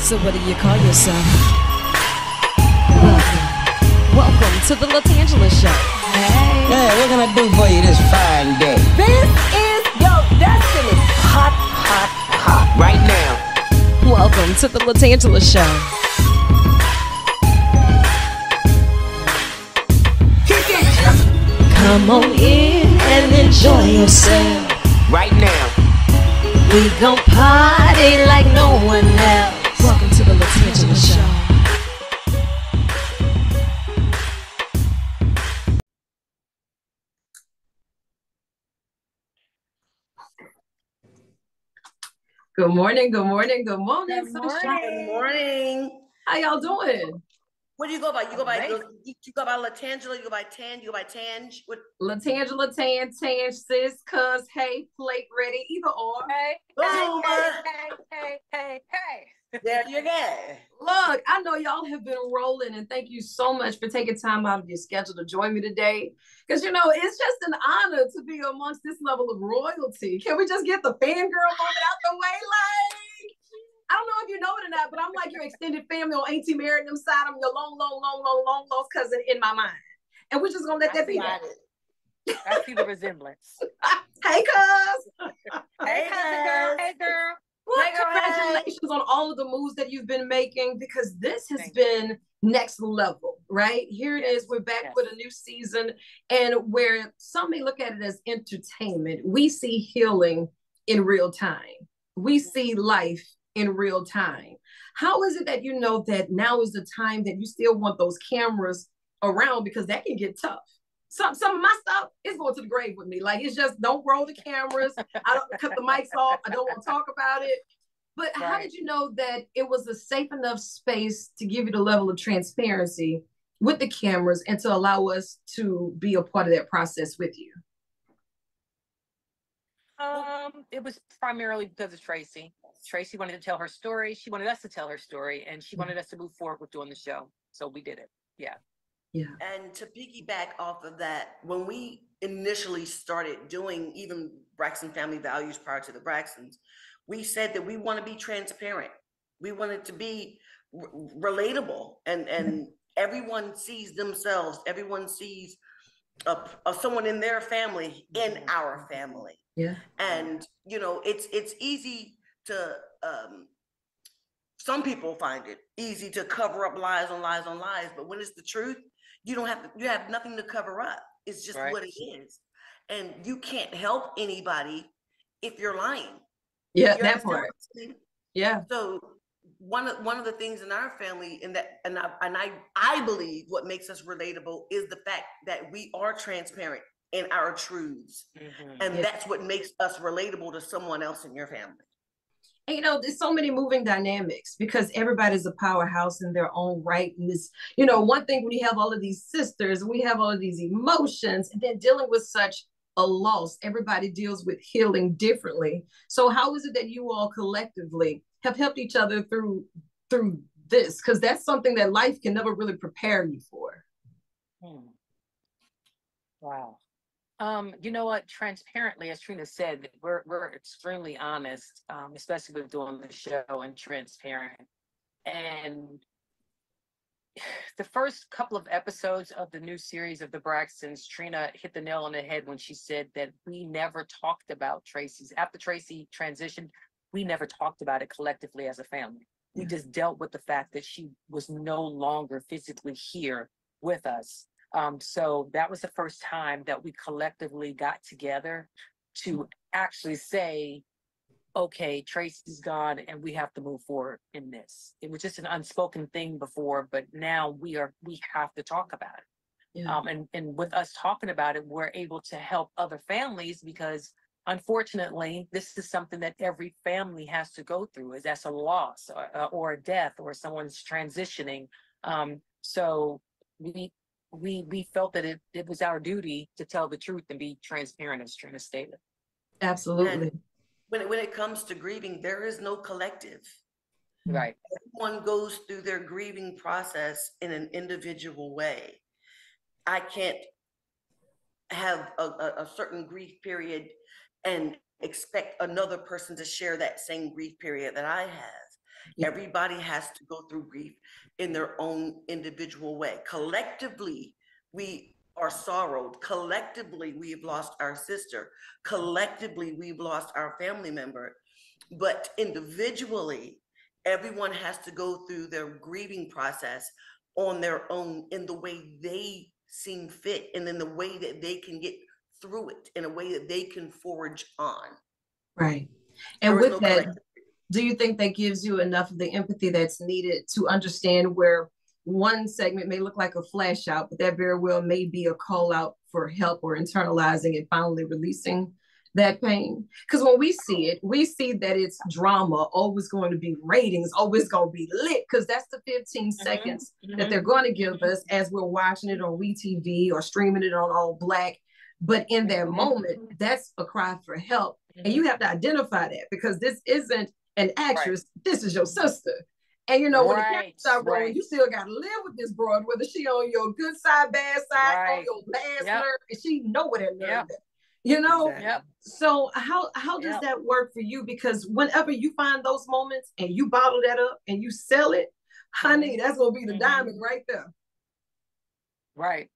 So what do you call yourself? Welcome to the LaTangela Show. Hey. Hey, what can I do for you this fine day? This is your destiny. Hot, hot, hot. Right now. Welcome to the LaTangela Show. Kick it! Come on in and enjoy yourself. Right now. We gon' party like no one else. Welcome to the LaTangela Show. Good morning, good morning, good morning. Good morning. How y'all doing? What do you go by? You go by LaTangela, you go by Tan, you go by Tange. What? LaTangela, Tan, sis, cuz, hey, plate ready, either or. Hey. There you go. Look, I know y'all have been rolling, and thank you so much for taking time out of your schedule to join me today. Because, you know, it's just an honor to be amongst this level of royalty. Can we just get the fangirl moment out the way? Like, I don't know if you know it or not, but I'm like your extended family on Auntie Mary and them side. I'm your long lost cousin in my mind. And we're just going to let that be that. I see the resemblance. Hey, cuz. Hey, girl. Hey, girl. Well, Hey, girl, congratulations on all of the moves that you've been making, because this has been next level, right? Here it is. We're back with a new season, and where some may look at it as entertainment, we see healing in real time. We see life in real time. How is it that you know that now is the time that you still want those cameras around, because that can get tough? Some of my stuff is going to the grave with me. Like, it's just, don't roll the cameras. I don't cut the mics off. I don't want to talk about it. But how did you know that it was a safe enough space to give you the level of transparency with the cameras and to allow us to be a part of that process with you? It was primarily because of Tracy. Tracy wanted to tell her story. She wanted us to tell her story, and she wanted us to move forward with doing the show. So we did it. Yeah. And to piggyback off of that, when we initially started doing even Braxton Family Values prior to the Braxtons, we said that we want to be transparent. We want it to be relatable, and everyone sees themselves. Everyone sees someone in their family in our family. Yeah. And you know, it's easy to some people find it easy to cover up lies on lies on lies, but when it's the truth, you have nothing to cover up. It's just what it is. And you can't help anybody if you're lying. Yeah, that part. Yeah. So one of the things in our family, and I believe what makes us relatable is the fact that we are transparent in our truths. And that's what makes us relatable to someone else in your family. And, you know, there's so many moving dynamics because everybody's a powerhouse in their own right. And this, you know, one thing when you have all of these sisters, we have all of these emotions, and then dealing with such a loss, everybody deals with healing differently. So how is it that you all collectively have helped each other through this? Because that's something that life can never really prepare you for. Wow. You know what? Transparently, as Trina said, we're extremely honest, especially with doing the show, and transparent. And the first couple of episodes of the new series of the Braxtons, Trina hit the nail on the head when she said that we never talked about Tracy's. After Tracy transitioned, we never talked about it collectively as a family. We just dealt with the fact that she was no longer physically here with us. So that was the first time that we collectively got together to actually say, okay, Tracy's gone and we have to move forward in this. It was just an unspoken thing before, but now we have to talk about it. Yeah. And with us talking about it, we're able to help other families, because unfortunately, this is something that every family has to go through, is that's a loss or a death or someone's transitioning. So we felt that it was our duty to tell the truth and be transparent, as Trina stated. Absolutely. And when it comes to grieving, there is no collective. Right. Everyone goes through their grieving process in an individual way. I can't have a certain grief period and expect another person to share that same grief period that I have. Yeah. Everybody has to go through grief in their own individual way. Collectively, we are sorrowed. Collectively, we've lost our sister. Collectively, we've lost our family member. But individually, everyone has to go through their grieving process on their own in the way they seem fit and in the way that they can get through it, in a way that they can forge on. Right. And with that, do you think that gives you enough of the empathy that's needed to understand where one segment may look like a flash out, but that very well may be a call out for help or internalizing and finally releasing that pain? Because when we see it, we see that it's drama, always going to be ratings, always going to be lit, because that's the 15 seconds that they're going to give us as we're watching it on WeTV or streaming it on All Black. But in that moment, that's a cry for help. And you have to identify that, because this isn't an actress, this is your sister. And you know, when the cameras start rolling, you still got to live with this broad, whether she on your good side, bad side, on your last nerve, and she know what that nerve is. You know? So how does that work for you? Because whenever you find those moments and you bottle that up and you sell it, honey, that's gonna be the diamond right there. Right.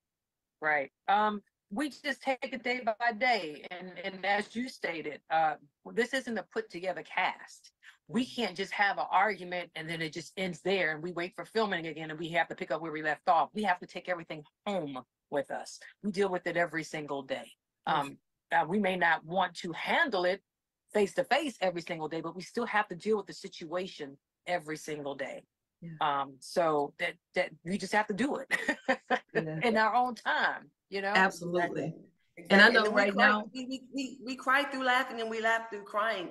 We just take it day by day. And as you stated, this isn't a put together cast. We can't just have an argument and then it just ends there and we wait for filming again and we have to pick up where we left off. We have to take everything home with us. We deal with it every single day. We may not want to handle it face to face every single day, but we still have to deal with the situation every single day. So that we just have to do it in our own time, you know? Absolutely. And I know right now we cry through laughing and we laugh through crying.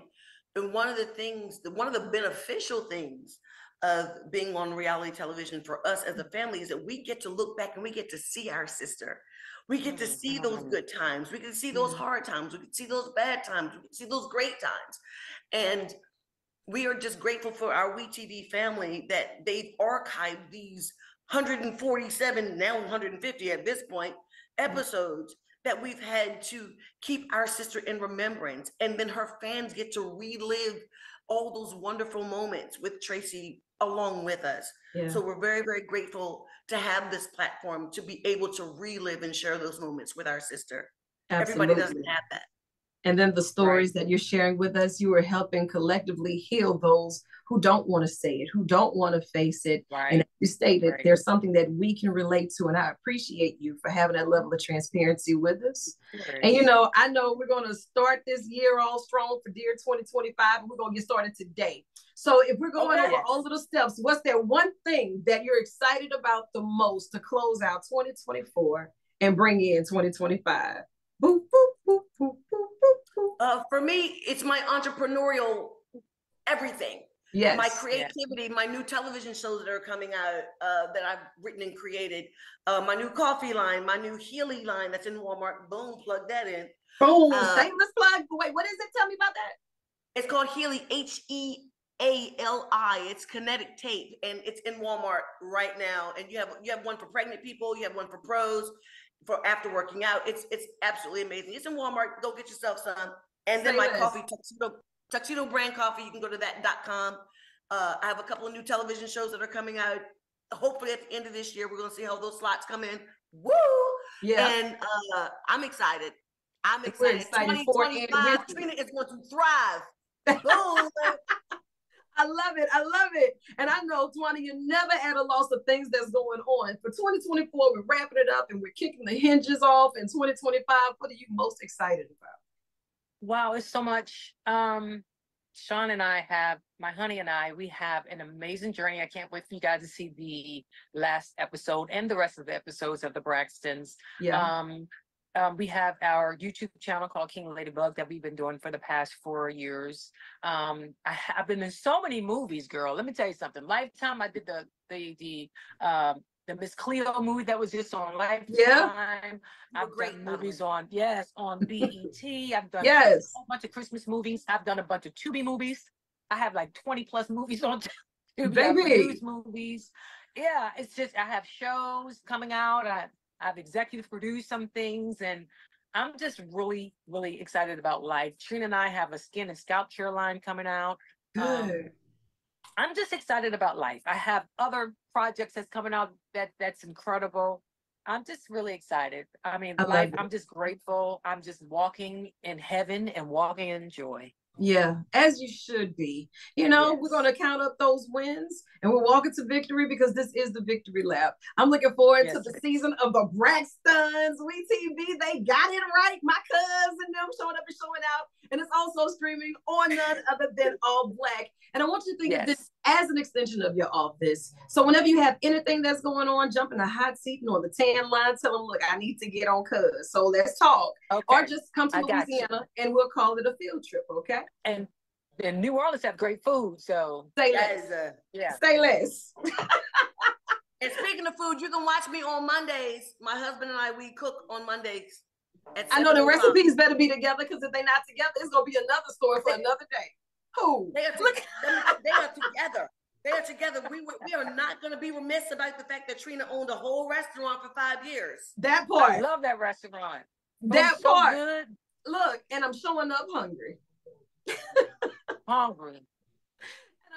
And one of the beneficial things of being on reality television for us as a family is that we get to look back and we get to see our sister. We get to see those good times. We can see those hard times. We can see those bad times. We can see those great times. And we are just grateful for our WeTV family that they've archived these 147, now 150 at this point, episodes that we've had to keep our sister in remembrance. And then her fans get to relive all those wonderful moments with Tracy along with us. So we're very, very grateful to have this platform to be able to relive and share those moments with our sister. Everybody doesn't have that. And then the stories that you're sharing with us, you are helping collectively heal those who don't want to say it, who don't want to face it. And as you stated, there's something that we can relate to. And I appreciate you for having that level of transparency with us. And, you know, I know we're going to start this year all strong for Dear 2025, and we're going to get started today. So if we're going over all of the steps, what's that one thing that you're excited about the most to close out 2024 and bring in 2025? Boop, boop, boop, boop, boop, boop. For me, it's my entrepreneurial everything. My creativity, my new television shows that are coming out that I've written and created, my new coffee line, my new Healy line that's in Walmart. Boom, plug that in. Boom, shameless plug. Wait, what is it? Tell me about that. It's called Healy, Heali. It's kinetic tape, and it's in Walmart right now. And you have one for pregnant people, you have one for pros, for after working out. It's absolutely amazing. It's in Walmart. Go get yourself some. And then my coffee, Tuxedo brand coffee. You can go to that.com. I have a couple of new television shows that are coming out. Hopefully at the end of this year, we're going to see how those slots come in. Woo! Yeah. And I'm excited. I'm excited. 2025, Trina is going to thrive. Boom! I love it. I love it. And I know, Tawanda, you're never at a loss of things that's going on. For 2024, we're wrapping it up and we're kicking the hinges off. In 2025, what are you most excited about? Wow, it's so much. Sean and I have, my honey and I, we have an amazing journey. I can't wait for you guys to see the last episode and the rest of the episodes of the Braxtons. We have our YouTube channel called King Ladybug that we've been doing for the past 4 years. I've been in so many movies, girl. Let me tell you something. Lifetime, I did the Miss Cleo movie that was just on Lifetime. I've done movies on BET. I've done a whole bunch of Christmas movies. I've done a bunch of Tubi movies. I have like 20 plus movies on Tubi. Baby. Movies. Yeah, it's just, I have shows coming out. I've executive produced some things, and I'm just really, really excited about life. Trina and I have a skin and scalp care line coming out. Good. I'm just excited about life. I have other projects that's coming out that's incredible. I'm just really excited. I mean, I life, love it. I'm just grateful. I'm just walking in heaven and walking in joy. Yeah, as you should be. We're Yes. going to count up those wins and we're walking to victory because this is the victory lap. I'm looking forward to Yes. the season of the Braxtons. We TV, they got it right. My cousin, them showing up and showing out. And it's also streaming on none other than All Black. And I want you to think of this Yes. as an extension of your office. So whenever you have anything that's going on, jump in the hot seat and on the tan line, tell them, look, I need to get on cuz. So let's talk. Okay. Or just come to I got you. Louisiana and we'll call it a field trip, okay? And New Orleans have great food, so Say That less. is yeah. Say less. And speaking of food, you can watch me on Mondays. My husband and I, we cook on Mondays. I know the 7 o'clock. recipes better be together because if they're not together, it's gonna be another story for another day. Who? They are, they are together. They are together. We are not going to be remiss about the fact that Trina owned a whole restaurant for 5 years. That I part. love that restaurant. That Food's so part. good. Look, and I'm showing up hungry. Hungry.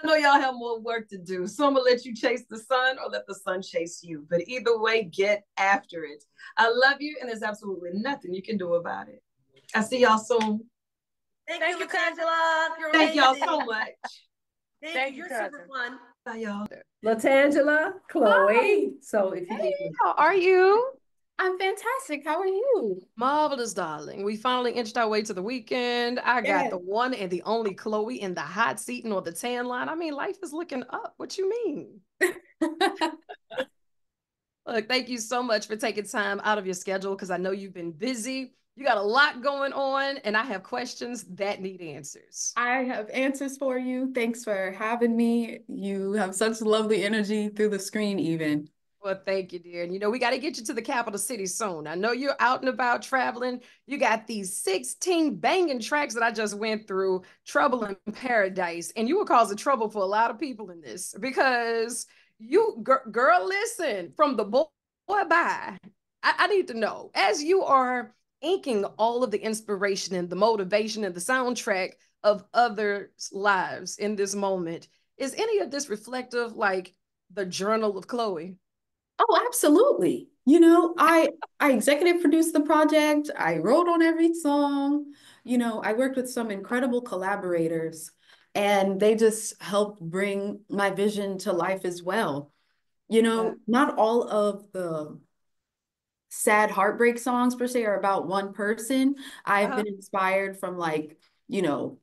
I know y'all have more work to do, so I'm gonna let you chase the sun or let the sun chase you. But either way, get after it. I love you, and there's absolutely nothing you can do about it. I see y'all soon. Thank you, LaTangela. You're Thank y'all amazing. so much. Thank you. You're cousin. super fun. Bye, y'all. LaTangela, Chloe. Hi. So if you need How are you? I'm fantastic. How are you? Marvelous, darling. We finally inched our way to the weekend. I got Yes. the one and the only Chloe in the hot seat and on the tan line. I mean, life is looking up. What you mean? Look, thank you so much for taking time out of your schedule because I know you've been busy. You got a lot going on, and I have questions that need answers. I have answers for you. Thanks for having me. You have such lovely energy through the screen, even. Well, thank you, dear. And we got to get you to the capital city soon. I know you're out and about traveling. You got these 16 banging tracks that I just went through, Trouble in Paradise. And you were causing trouble for a lot of people in this because girl, listen, from the boy bye, I need to know, as you are inking all of the inspiration and the motivation and the soundtrack of others' lives in this moment, is any of this reflective like the journal of Chloe? Oh, absolutely. I executive produced the project. I wrote on every song. I worked with some incredible collaborators, and they just helped bring my vision to life as well. Not all of the sad heartbreak songs per se are about one person. I've been inspired from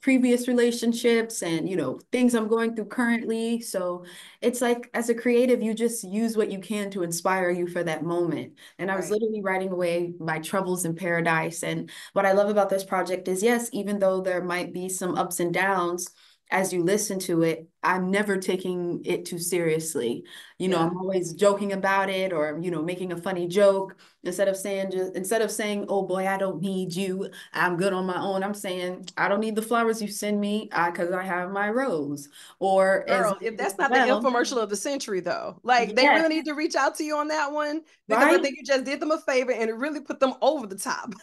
previous relationships and, things I'm going through currently. So it's like as a creative, you just use what you can to inspire you for that moment. And I was literally writing away my troubles in paradise. And what I love about this project is, yes, even though there might be some ups and downs, as you listen to it, I'm never taking it too seriously. I'm always joking about it or, making a funny joke instead of saying, oh boy, I don't need you, I'm good on my own. I'm saying, I don't need the flowers you send me because I have my rose. Or Girl, if that's not the infomercial of the century, though, like they really need to reach out to you on that one because I think you just did them a favor and it really put them over the top.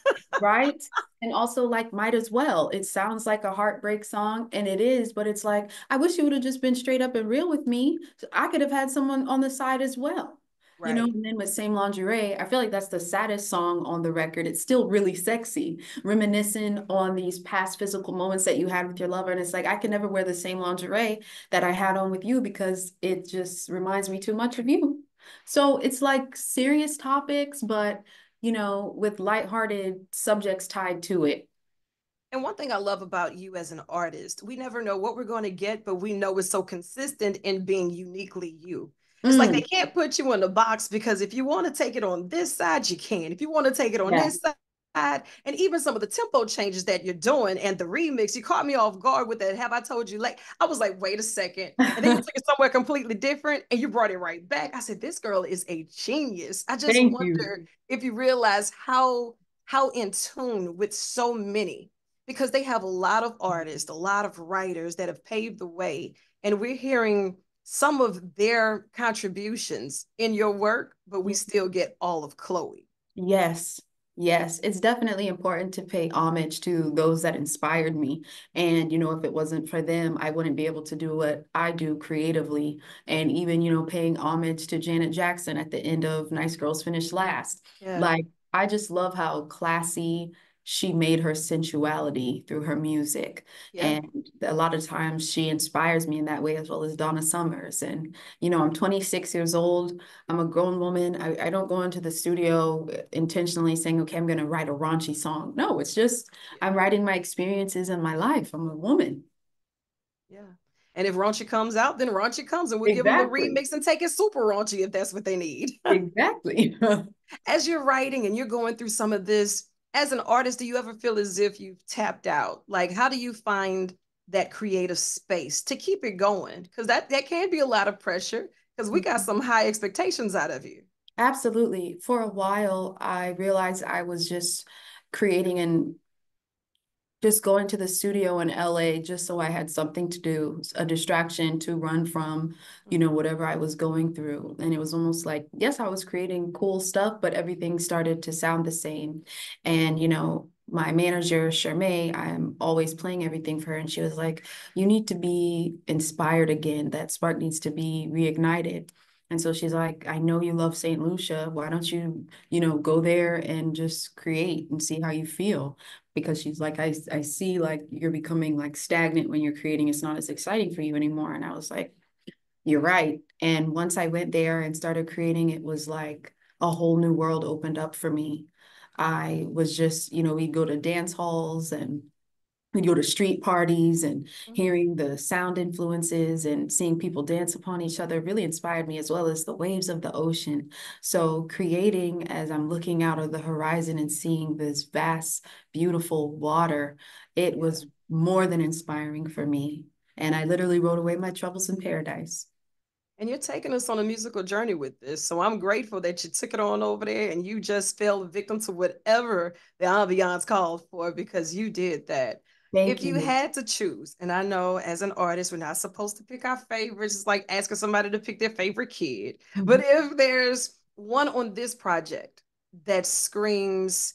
Right. And also might as well. It sounds like a heartbreak song and it is, but it's like, I wish you would have just been straight up and real with me. So I could have had someone on the side as well. And then with Same Lingerie, I feel like that's the saddest song on the record. It's still really sexy, reminiscing on these past physical moments that you had with your lover. And it's like, I can never wear the same lingerie that I had on with you because it just reminds me too much of you. So it's like serious topics, but with lighthearted subjects tied to it. And one thing I love about you as an artist, we never know what we're going to get, but we know it's so consistent in being uniquely you. It's like they can't put you in a box because if you want to take it on this side, you can. If you want to take it on this side, and even some of the tempo changes that you're doing and the remix, you caught me off guard with that. Have I told you? Like, I was like, wait a second. And then you took it somewhere completely different and you brought it right back. I said, this girl is a genius. I just wonder if you realize how in tune with so many, because they have a lot of artists, a lot of writers that have paved the way. And we're hearing some of their contributions in your work, but we still get all of Chloe. Yes. Yes, it's definitely important to pay homage to those that inspired me. And, if it wasn't for them, I wouldn't be able to do what I do creatively. And even, paying homage to Janet Jackson at the end of Nice Girls Finish Last. Yeah. Like, I just love how classy she made her sensuality through her music. Yeah. And a lot of times she inspires me in that way, as well as Donna Summers. And, I'm 26 years old. I'm a grown woman. I don't go into the studio intentionally saying, okay, I'm going to write a raunchy song. No, it's just I'm writing my experiences in my life. I'm a woman. Yeah. And if raunchy comes out, then raunchy comes, and we'll give them a Exactly. remix and take it super raunchy if that's what they need. Exactly. As you're writing and you're going through some of this, as an artist, do you ever feel as if you've tapped out? Like, how do you find that creative space to keep it going? Because that can be a lot of pressure, because we got some high expectations out of you. Absolutely. For a while, I realized I was just creating and just going to the studio in LA just so I had something to do, a distraction to run from, whatever I was going through. And it was almost like, yes, I was creating cool stuff, but everything started to sound the same. And, my manager, Sharmay, I'm always playing everything for her. And she was like, you need to be inspired again. That spark needs to be reignited. And so she's like, I know you love St. Lucia. Why don't you, go there and just create and see how you feel? Because she's like, I see like you're becoming like stagnant when you're creating. It's not as exciting for you anymore. And I was like, you're right. And once I went there and started creating, it was like a whole new world opened up for me. I was just, we'd go to dance halls and we'd go to street parties, and hearing the sound influences and seeing people dance upon each other really inspired me, as well as the waves of the ocean. So creating as I'm looking out of the horizon and seeing this vast, beautiful water, it was more than inspiring for me. And I literally wrote away my troubles in paradise. And you're taking us on a musical journey with this. So I'm grateful that you took it on over there and you just fell victim to whatever the ambiance called for, because you did that. Thank If you you. had to choose, and I know as an artist, we're not supposed to pick our favorites. It's like asking somebody to pick their favorite kid. But if there's one on this project that screams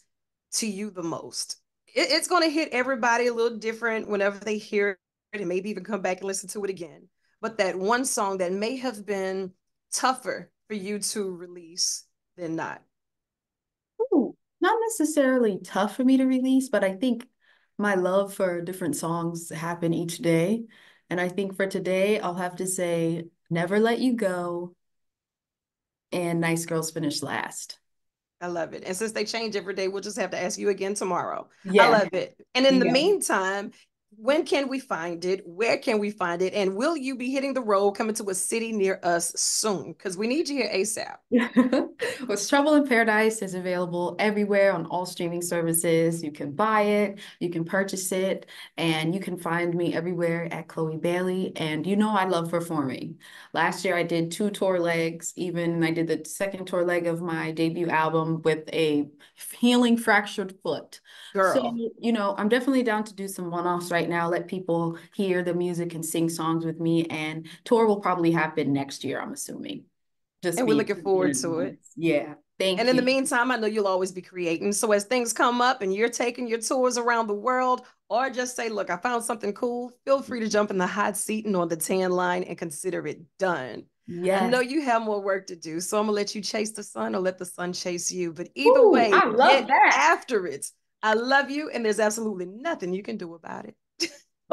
to you the most, it's going to hit everybody a little different whenever they hear it, and maybe even come back and listen to it again. But that one song that may have been tougher for you to release than not. Ooh, not necessarily tough for me to release, but I think my love for different songs happen each day. And I think for today, I'll have to say Never Let You Go and Nice Girls Finish Last. I love it. And since they change every day, we'll just have to ask you again tomorrow. I Yeah. love it. And in the Yeah. meantime, when can we find it? Where can we find it? And will you be hitting the road, coming to a city near us soon? Because we need you here ASAP. What's Trouble in Paradise is available everywhere on all streaming services. You can buy it, you can purchase it, and you can find me everywhere at Chloe Bailey. And I love performing. Last year I did 2 tour legs, even I did the second tour leg of my debut album with a healing fractured foot. So, Girl. I'm definitely down to do some one-offs right now, let people hear the music and sing songs with me. And tour will probably happen next year, I'm assuming. Just And we're be looking forward to it. Yeah. And Thank in the you. meantime, I know you'll always be creating. So as things come up and you're taking your tours around the world, or just say, look, I found something cool, feel free to jump in the hot seat and on the tan line and consider it done. I know Yes. you have more work to do, so I'm gonna let you chase the sun or let the sun chase you. But either Ooh, way, I love get that. after it. I love you, and there's absolutely nothing you can do about it.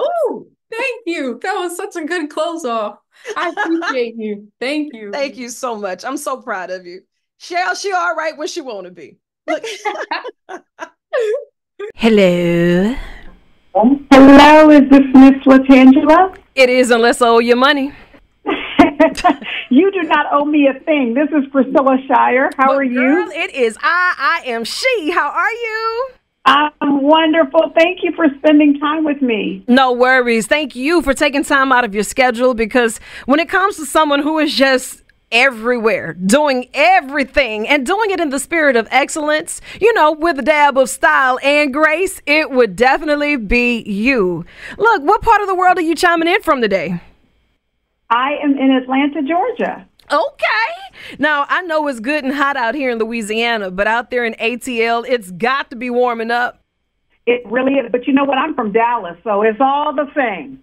Ooh, thank you. That was such a good close off. I appreciate you. Thank you. Thank you so much. I'm so proud of you. Cheryl, she all right when she want to be. Look. Hello. Hello, is this Miss LaTangela? It is, unless I owe you money. You do not owe me a thing. This is Priscilla Shrier. How are you? Girl, it is I am she. How are you? I'm wonderful. Thank you for spending time with me. No worries. Thank you for taking time out of your schedule, because when it comes to someone who is just everywhere, doing everything and doing it in the spirit of excellence, with a dab of style and grace, it would definitely be you. Look, what part of the world are you chiming in from today? I am in Atlanta, Georgia. Okay. Now, I know it's good and hot out here in Louisiana, but out there in ATL, it's got to be warming up. It really is. But you know what? I'm from Dallas, so it's all the same.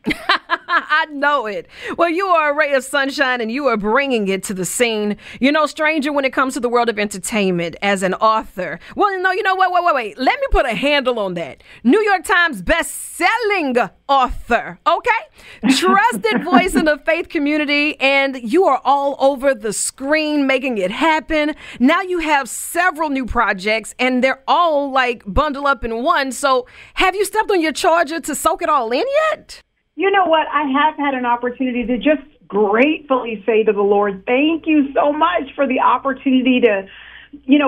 I know it. Well, you are a ray of sunshine and you are bringing it to the scene. You're no stranger when it comes to the world of entertainment as an author. Well, no, you know what? Wait. Let me put a handle on that. New York Times best-selling author, okay? Trusted voice in the faith community, and you are all over the screen making it happen. Now you have several new projects, and they're all like bundled up in one. So have you stepped on your charger to soak it all in yet? You know what? I have had an opportunity to just gratefully say to the Lord, thank you so much for the opportunity to,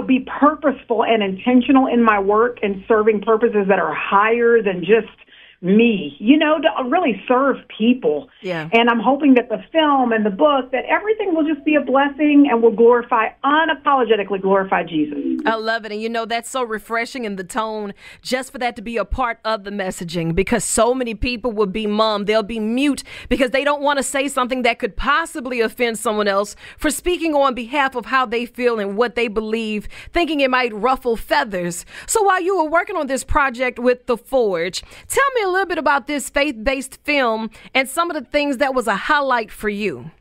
be purposeful and intentional in my work and serving purposes that are higher than just me, to really serve people. Yeah. And I'm hoping that the film and the book, that everything will just be a blessing and will unapologetically glorify Jesus. I love it. And that's so refreshing in the tone, just for that to be a part of the messaging, because so many people will be mum. They'll be mute because they don't want to say something that could possibly offend someone else for speaking on behalf of how they feel and what they believe, thinking it might ruffle feathers. So while you were working on this project with The Forge, tell me a little bit about this faith-based film and some of the things that was a highlight for you.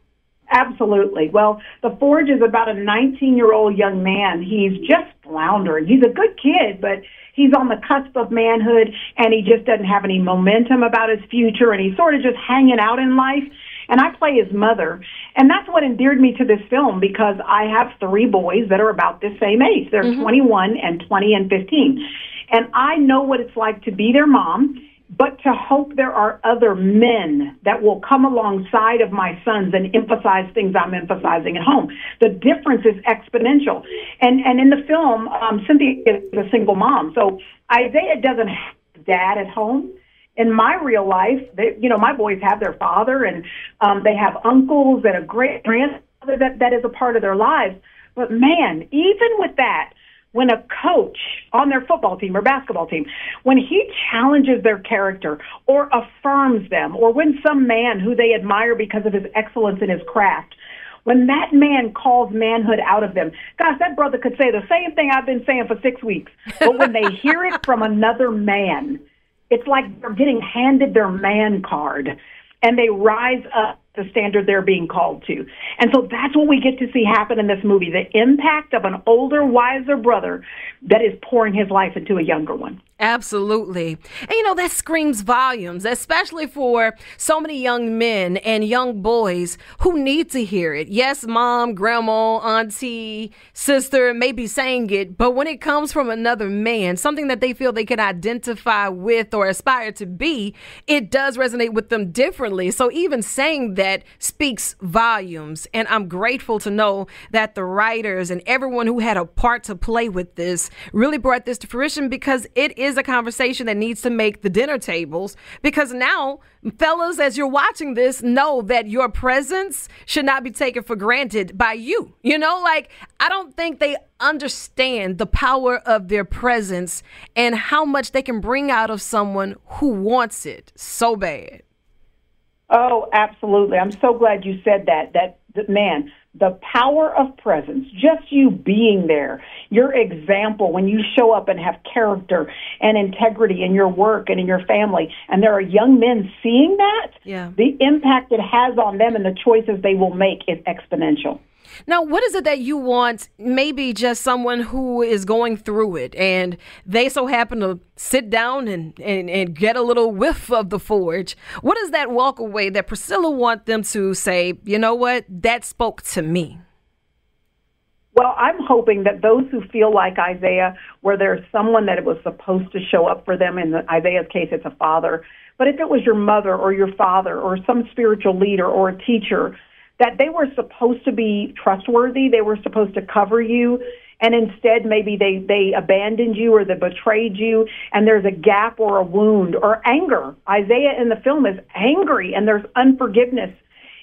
Absolutely. Well, The Forge is about a 19-year-old young man. He's just floundering. He's a good kid, but he's on the cusp of manhood, and he just doesn't have any momentum about his future, and he's sort of just hanging out in life. And I play his mother. And that's what endeared me to this film, because I have 3 boys that are about the same age. They're 21 and 20 and 15. And I know what it's like to be their mom, but to hope there are other men that will come alongside of my sons and emphasize things I'm emphasizing at home. The difference is exponential. And in the film, Cynthia is a single mom. So Isaiah doesn't have a dad at home. In my real life, my boys have their father, and they have uncles and a great grandmother that is a part of their lives. But man, even with that, when a coach on their football team or basketball team, when he challenges their character or affirms them, or when some man who they admire because of his excellence in his craft, when that man calls manhood out of them, gosh, that brother could say the same thing I've been saying for 6 weeks. But when they hear it from another man, it's like they're getting handed their man card, and they rise up the standard they're being called to. And so that's what we get to see happen in this movie, the impact of an older, wiser brother that is pouring his life into a younger one. Absolutely. And that screams volumes, especially for so many young men and young boys who need to hear it. Yes, mom, grandma, auntie, sister may be saying it, but when it comes from another man, something that they feel they can identify with or aspire to be, it does resonate with them differently. So even saying that speaks volumes. And I'm grateful to know that the writers and everyone who had a part to play with this really brought this to fruition, because it is a conversation that needs to make the dinner tables, because now, fellas, as you're watching this, know that your presence should not be taken for granted by you. I don't think they understand the power of their presence and how much they can bring out of someone who wants it so bad. Oh, absolutely. I'm so glad you said that, man, the power of presence, just you being there, your example when you show up and have character and integrity in your work and in your family, and there are young men seeing that, the impact it has on them and the choices they will make is exponential. Now, what is it that you want, maybe just someone who is going through it and they so happen to sit down and get a little whiff of The Forge? What is that walk away that Priscilla want them to say, you know what, that spoke to me? Well, I'm hoping that those who feel like Isaiah, where there's someone that was supposed to show up for them, in Isaiah's case, it's a father, but if it was your mother or your father or some spiritual leader or a teacher, that they were supposed to be trustworthy, they were supposed to cover you, and instead maybe they abandoned you or they betrayed you, and there's a gap or a wound or anger. Isaiah in the film is angry, and there's unforgiveness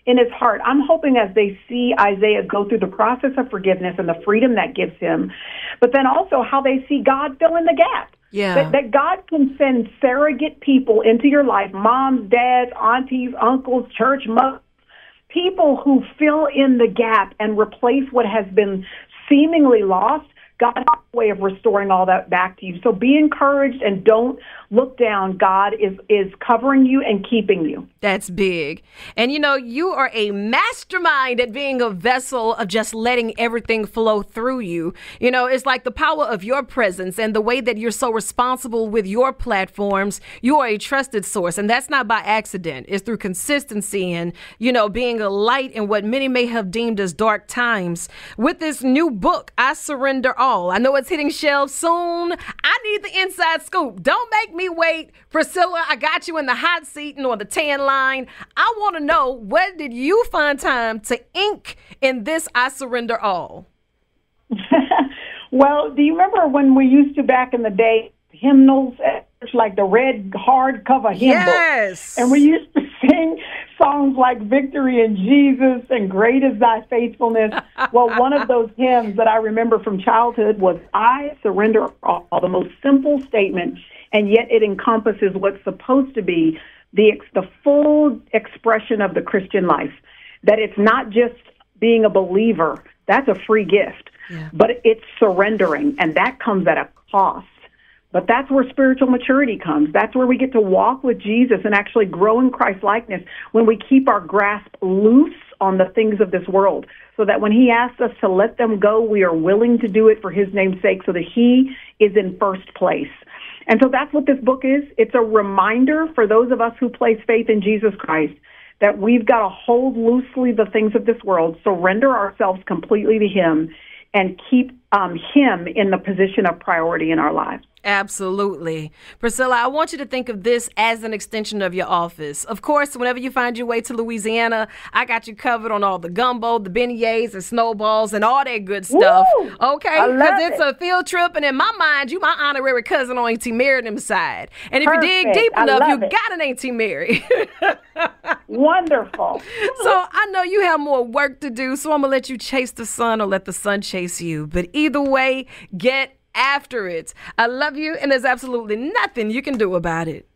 in his heart. I'm hoping as they see Isaiah go through the process of forgiveness and the freedom that gives him, but then also how they see God fill in the gap. Yeah. That God can send surrogate people into your life, moms, dads, aunties, uncles, church mothers, people who fill in the gap and replace what has been seemingly lost. God has a way of restoring all that back to you. So be encouraged and don't look down. God is covering you and keeping you. That's big. And you know, you are a mastermind at being a vessel of just letting everything flow through you. You know, it's like the power of your presence and the way that you're so responsible with your platforms. You are a trusted source, and that's not by accident. It's through consistency and, you know, being a light in what many may have deemed as dark times. With this new book, I Surrender All. I know it's hitting shelves soon. I need the inside scoop. Don't make me wait. Priscilla, I got you in the hot seat and on the tan line. I want to know, where did you find time to ink in this I Surrender All? Well, do you remember when we used to back in the day, hymnals, like the red hardcover hymn Yes. book? And we used to sing songs like Victory in Jesus and Great is Thy Faithfulness. Well, one of those hymns that I remember from childhood was I Surrender All, the most simple statement, and yet it encompasses what's supposed to be the full expression of the Christian life, that it's not just being a believer. That's a free gift, but it's surrendering, and that comes at a cost. But that's where spiritual maturity comes. That's where we get to walk with Jesus and actually grow in Christ-likeness when we keep our grasp loose on the things of this world, so that when he asks us to let them go, we are willing to do it for his name's sake, so that he is in first place. And so that's what this book is. It's a reminder for those of us who place faith in Jesus Christ that we've got to hold loosely the things of this world, surrender ourselves completely to him, and keep him in the position of priority in our lives. Absolutely. Priscilla, I want you to think of this as an extension of your office. Of course, whenever you find your way to Louisiana, I got you covered on all the gumbo, the beignets, and snowballs, and all that good stuff. Woo! Okay? Because it's a field trip, and in my mind, you my honorary cousin on Auntie Mary and them side. And if Perfect. you dig deep I enough, love you it. got an Auntie Mary. Wonderful. So I know you have more work to do, so I'm going to let you chase the sun or let the sun chase you. But either way, get after it. I love you, and there's absolutely nothing you can do about it.